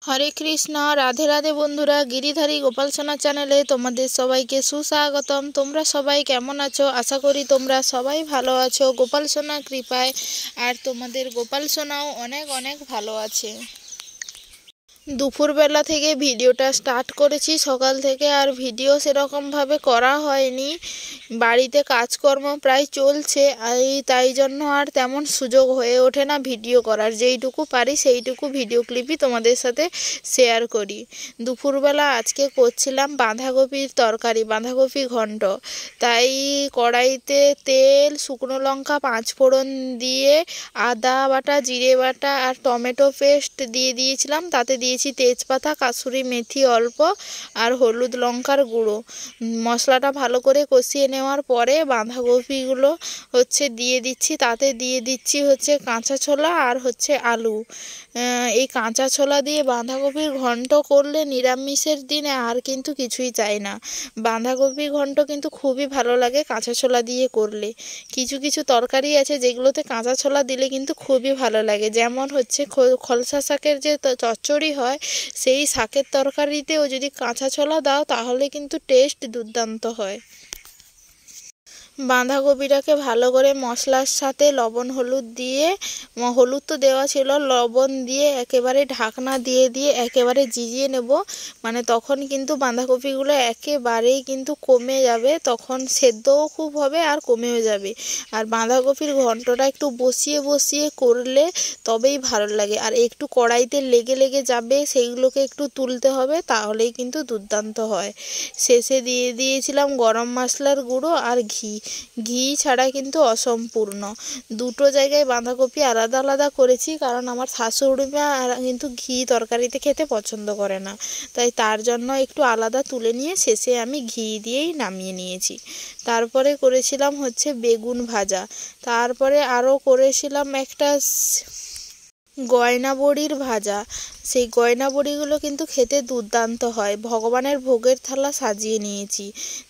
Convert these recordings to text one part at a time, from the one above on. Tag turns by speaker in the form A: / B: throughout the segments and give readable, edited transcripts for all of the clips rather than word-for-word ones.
A: হরে কৃষ্ণ, রাধে রাধে বন্ধুরা। গিরিধারী গোপাল সোনা চ্যানেলে তোমাদের সবাইকে সুস্বাগতম। তোমরা সবাই কেমন আছো? আশা করি তোমরা সবাই ভালো আছো গোপাল সোনা কৃপায়। আর তোমাদের গোপাল সোনাও অনেক অনেক ভালো আছে। দুপুরবেলা থেকে ভিডিওটা স্টার্ট করেছি, সকাল থেকে আর ভিডিও সেরকমভাবে করা হয়নি। বাড়িতে কাজকর্ম প্রায় চলছে, তাই জন্য আর তেমন সুযোগ হয়ে ওঠে না ভিডিও করার। যেইটুকু পারি সেইটুকু ভিডিও ক্লিপই তোমাদের সাথে শেয়ার করি। দুপুরবেলা আজকে করছিলাম বাঁধাকপির তরকারি, বাঁধাকপি ঘন্ট। তাই কড়াইতে তেল, শুকনো লঙ্কা, পাঁচফোড়ন দিয়ে আদা বাটা, জিরে বাটা আর টমেটো পেস্ট দিয়ে দিয়েছিলাম। তাতে দিয়েছি তেজপাতা, কাসুরি মেথি অল্প আর হলুদ লঙ্কার গুঁড়ো। মশলাটা ভালো করে কষিয়ে নেওয়ার পরে বাঁধাকপিগুলো দিয়ে দিচ্ছি। তাতে দিয়ে দিচ্ছি কাঁচা ছোলা আর আলু। এই কাঁচা ছোলা দিয়ে বাঁধাকপির ঘন্ট করলে নিরামিষের দিনে আর কিন্তু কিছুই চাই না। বাঁধাকপি ঘন্ট কিন্তু খুবই ভালো লাগে কাঁচা ছোলা দিয়ে করলে। কিছু কিছু তরকারি আছে যেগুলোতে কাঁচা ছোলা দিলে কিন্তু খুবই ভালো লাগে, যেমন খলসা শাকের যে চচ্চড়ি হয়, সেই শাকের তরকারিতেও যদি কাঁচা ছোলা দাও তাহলে কিন্তু টেস্ট দুর্দান্ত হয়। বাঁধাকপিটাকে ভালো করে মশলার সাথে লবণ হলুদ দিয়ে, হলুদ তো দেওয়া ছিল, লবণ দিয়ে একেবারে ঢাকনা দিয়ে দিয়ে একেবারে জিজিয়ে নেব। তখন কিন্তু বাঁধাকপিগুলো একেবারেই কিন্তু কমে যাবে, তখন সেদ্ধও খুব হবে আর কমেও যাবে। আর বাঁধাকপির ঘন্টটা একটু বসিয়ে বসিয়ে করলে তবেই ভালো লাগে। আর একটু কড়াইতে লেগে লেগে যাবে, সেইগুলোকে একটু তুলতে হবে, তাহলেই কিন্তু দুর্দান্ত হয়। শেষে দিয়ে দিয়েছিলাম গরম মশলার গুঁড়ো আর ঘি ছাড়া কিন্তু অসম্পূর্ণ। দুটো জায়গায় বাঁধাকপি আলাদা আলাদা করেছি, কারণ আমার শাশুড়ি মা কিন্তু ঘি তরকারিতে খেতে পছন্দ করে না, তাই তার জন্য একটু আলাদা তুলে নিয়ে শেষে আমি ঘি দিয়েই নামিয়ে নিয়েছি। তারপরে করেছিলাম বেগুন ভাজা। তারপরে আরও করেছিলাম একটা গয়না বড়ির ভাজা। সেই গয়না বড়িগুলো কিন্তু খেতে দুর্দান্ত হয়। ভগবানের ভোগের থালা সাজিয়ে নিয়েছি,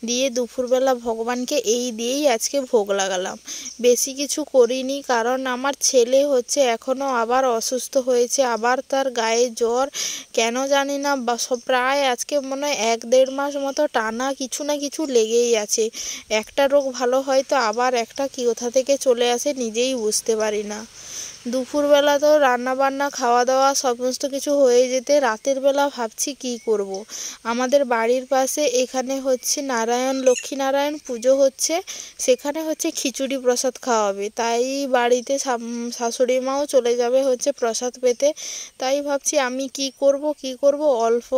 A: দিয়ে দুপুরবেলা ভগবানকে এই দিয়েই আজকে ভোগ লাগালাম। বেশি কিছু করিনি, কারণ আমার ছেলে এখনও আবার অসুস্থ হয়েছে, আবার তার গায়ে জ্বর, কেন জানি না। প্রায় আজকে মনে হয় 1-1.5 মাস মতো টানা কিছু না কিছু লেগেই আছে। একটা রোগ ভালো হয় তো আবার একটা কোথা থেকে চলে আসে নিজেই বুঝতে পারি না। দুপুরবেলা তো রান্নাবান্না খাওয়া দাওয়া সমস্ত কিছু হয়ে যেতে রাতের বেলা ভাবছি কি করব। আমাদের বাড়ির পাশে এখানে লক্ষ্মীনারায়ণ পুজো হচ্ছে, সেখানে খিচুড়ি প্রসাদ খাওয়াবে। তাই বাড়িতে শাশুড়ি মাও চলে যাবে প্রসাদ পেতে। তাই ভাবছি আমি কি করব। অল্প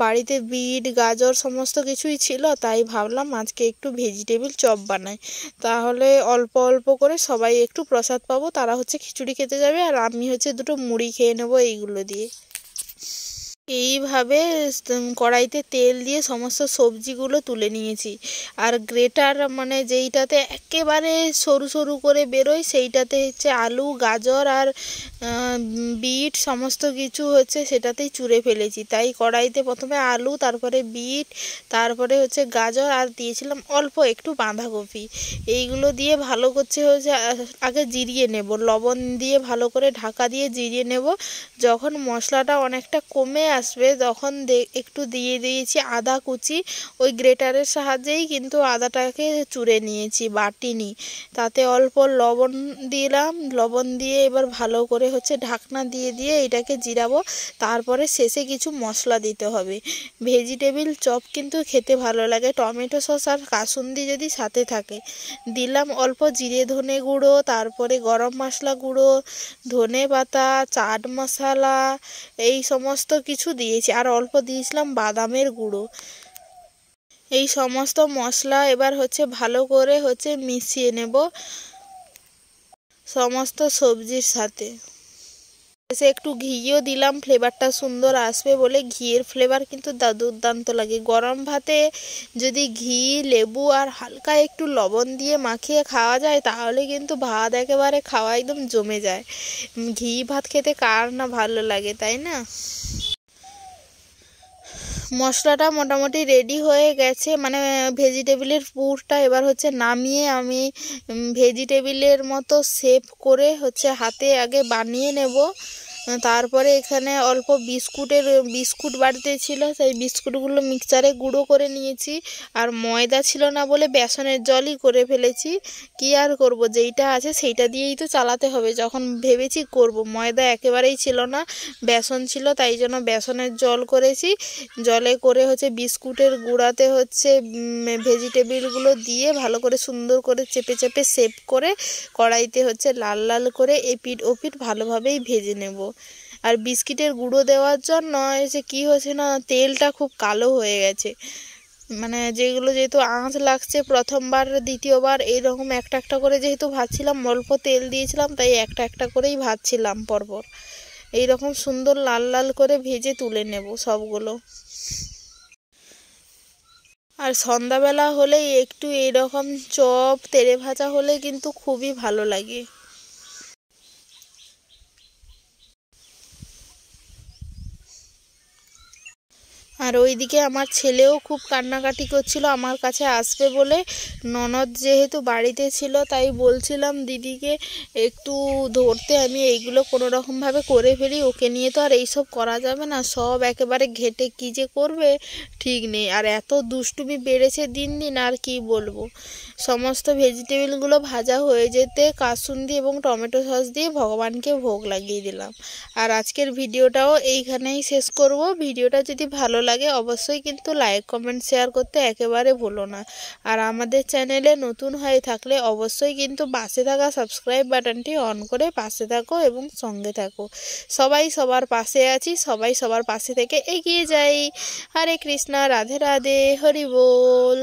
A: বাড়িতে বিট গাজর সমস্ত কিছুই ছিল, তাই ভাবলাম আজকে একটু ভেজিটেবিল চপ বানাই, তাহলে অল্প অল্প করে সবাই একটু প্রসাদ পাবো। তারা খিচুড়ি খেতে যাবে আর আমি দুটো মুড়ি খেয়ে নেবো এইগুলো দিয়ে। এইভাবে কড়াইতে তেল দিয়ে সমস্ত সবজিগুলো তুলে নিয়েছি। আর গ্রেটার যেইটাতে একেবারে সরু সরু করে বেরোয়, সেইটাতে আলু গাজর আর বিট সমস্ত কিছু সেটাতেই চুরে ফেলেছি। তাই কড়াইতে প্রথমে আলু, তারপরে বিট, তারপরে গাজর আর দিয়েছিলাম অল্প একটু বাঁধাকপি। এইগুলো দিয়ে ভালো আগে জিরিয়ে নেব, লবণ দিয়ে ভালো করে ঢাকা দিয়ে জিরিয়ে নেব। যখন মশলাটা অনেকটা কমে আসবে তখন একটু দিয়ে দিয়েছি আদা কুচি। ওই গ্রেটারের সাহায্যেই কিন্তু আদাটাকে চুরে নিয়েছি, বাটিনি। তাতে অল্প লবণ দিলাম, লবণ দিয়ে এবার ভালো করে ঢাকনা দিয়ে দিয়ে এটাকে জিরাবো। তারপরে শেষে কিছু মশলা দিতে হবে। ভেজিটেবিল চপ কিন্তু খেতে ভালো লাগে, টমেটো সস আর কাসুন্দি যদি সাথে থাকে। দিলাম অল্প জিরে ধনে গুঁড়ো, তারপরে গরম মশলা গুঁড়ো, ধনে পাতা, চাট মশলা, এই সমস্ত কিছু দিয়েছি। আর অল্প দিয়েছিলাম বাদামের গুঁড়ো। এই সমস্ত মশলা এবার ভালো করে মিশিয়ে নেব সমস্ত সবজির সাথে। একটু ঘিও দিলাম, ফ্লেভারটা সুন্দর আসবে বলে। ঘিয়ের ফ্লেভার কিন্তু দুর্দান্ত লাগে। গরম ভাতে যদি ঘি, লেবু আর হালকা একটু লবণ দিয়ে মাখিয়ে খাওয়া যায়, তাহলে কিন্তু ভাত একেবারে খাওয়া একদম জমে যায়। ঘি ভাত খেতে কার না ভালো লাগে, তাই না? মশলাটা মোটামুটি রেডি হয়ে গেছে, ভেজিটেবিলের পুরটা এবার নামিয়ে আমি ভেজিটেবিলের মতো শেপ করে হাতে আগে বানিয়ে নেব। তারপরে এখানে অল্প বিস্কুট বাড়িতে ছিল, সেই বিস্কুটগুলো মিক্সচারে গুঁড়ো করে নিয়েছি। আর ময়দা ছিল না বলে বেসনের জলই করে ফেলেছি। কি আর করব, যেইটা আছে সেইটা দিয়েই তো চালাতে হবে। যখন ভেবেছি করব, ময়দা একেবারেই ছিল না, বেসন ছিল, তাই জন্য বেসনের জল করেছি। জলে করে হচ্ছে বিস্কুটের গুঁড়াতে হচ্ছে ভেজিটেবিলগুলো দিয়ে ভালো করে সুন্দর করে চেপে চেপে শেপ করে কড়াইতে হচ্ছে লাল লাল করে এপিট ওপিট ভালোভাবেই ভেজে নেব। আর বিস্কিটের গুঁড়ো দেওয়ার জন্য যে কি হয়েছে না, তেলটা খুব কালো হয়ে গেছে। মানে যেগুলো যেহেতু আঁচ লাগছে প্রথমবার দ্বিতীয়বার এইরকম একটা একটা করে যেহেতু ভাজছিলাম, অল্প তেল দিয়েছিলাম, তাই একটা একটা করেই ভাজছিলাম পরপর। এইরকম সুন্দর লাল লাল করে ভেজে তুলে নেব সবগুলো। আর সন্ধ্যাবেলা হলেই একটু এইরকম চপ তেড়ে ভাজা হলে কিন্তু খুবই ভালো লাগে। আর ওইদিকে আমার ছেলেও খুব কান্নাকাটি করছিল আমার কাছে আসবে বলে। ননদ যেহেতু বাড়িতে ছিল, তাই বলছিলাম দিদিকে একটু ধরতে, আমি এইগুলো কোনো রকমভাবে করে ফেলি, ওকে নিয়ে তো আর এইসব করা যাবে না, সব একেবারে ঘেটে কী যে করবে ঠিক নেই। আর এত দুষ্টুমি বেড়েছে দিন দিন, আর কি বলবো। সমস্ত ভেজিটেবিলগুলো ভাজা হয়ে যেতে কাসুন্দি এবং টমেটো সস দিয়ে ভগবানকে ভোগ লাগিয়ে দিলাম। আর আজকের ভিডিওটাও এইখানেই শেষ করব। ভিডিওটা যদি ভালো লাগে অবশ্যই কিন্তু লাইক কমেন্ট শেয়ার করতে একেবারে ভুলো না। আর আমাদের চ্যানেলে নতুন হয়ে থাকলে অবশ্যই কিন্তু পাশে থাকা সাবস্ক্রাইব বাটনটি অন করে পাশে থাকো এবং সঙ্গে থাকো। সবাই সবার পাশে আছি, সবাই সবার পাশে থেকে এগিয়ে যাই। হরে কৃষ্ণ, রাধে রাধে, হরি বল।